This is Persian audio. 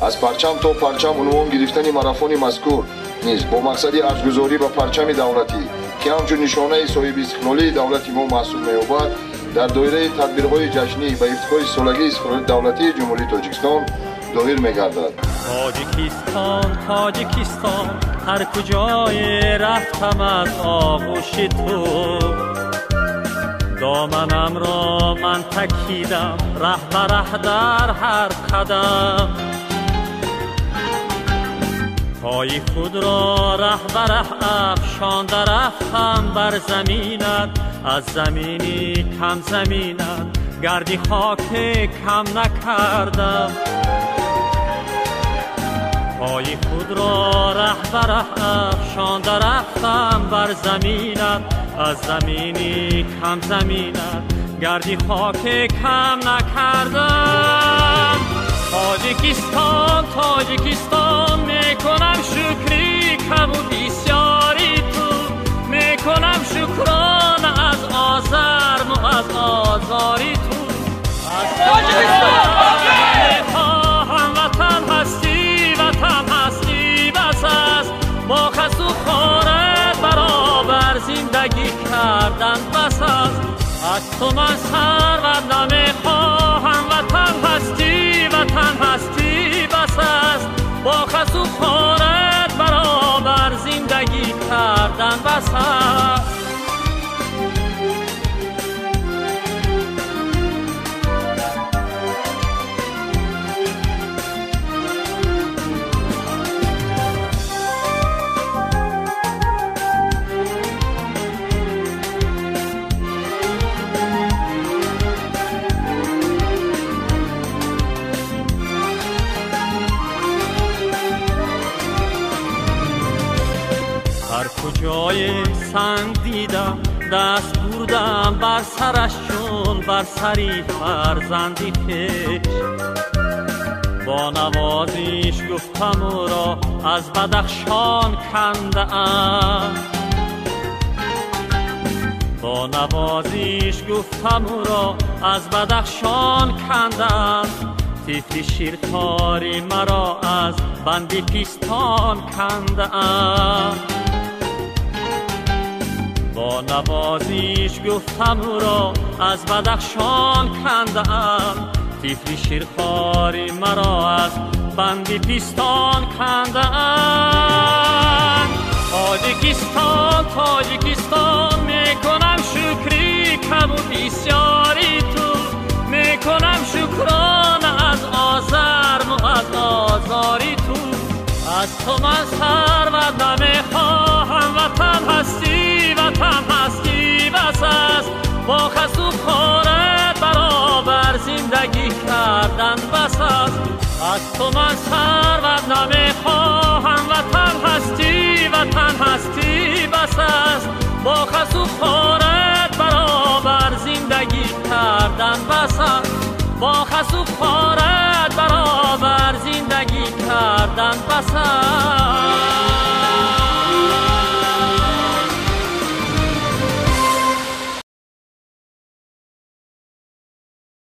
از پرچم تا پرچم عنوان گرفتن ماراتون مذکور نیز با مقصد ارزگذاری به پرچم دولتی که همچون نشانه صاحب استقلالی دولت ما محسوب می‌یابد در دایره تدبیرهای جشنی به افتخار سالگی استقلال دولتی جمهوری تاجیکستان ظاهر می‌گردد. تاجیکستان هر کجای رفتم از آغوش تو، دامنم را من تکیدم ره به ره در هر قدم، پای خود را ره به ره افشانده رفتم بر زمینت، از زمینی کم زمینت گردی خاک کم نکردم، پای خود را ره به ره افشانده رفتم بر زمینت، از زمینی کم زمینت گردی خاک کم نکردم. تاجیکستان میکنم شکری کم و بسیاری تو، میکنم شکران از آزرم و از آزاری تو. از تاجیکستان وطن هستی بس است، با خس و خارت برابر زندگی کردن بس است. از تو من ثروت نمیخواهم، وطن هستی بس است، با خس و خارت برابر زندگی کردن بس است. هر کجای سنگ دیدم دست بردم بر سرش چون بر سری فرزندی خویش، با نوازش گفتم او را از بدخشان کنده ام، با نوازش گفتم او را از بدخشان کنده ام، طفل شیرخواری مرا از بند پیستان کنده ام، با نوازش گفتم او را از بدخشان کنده ام، طفل شیرخواری مرا از بند پیستان کنده ام. تاجیکستان میکنم شکری کم و بسیاری تو، میکنم شکران از آزرم و از آزاری تو. از تو من ثروت نمیخواهم، وطن هستی بس است، با خس و خارت برابر زندگی کردن بس است. از تو من ثروت نمیخواهم، وطن هستی بس است، با خس و خارت برابر زندگی کردن بس است، با خس و خارت برابر زندگی کردن بس است.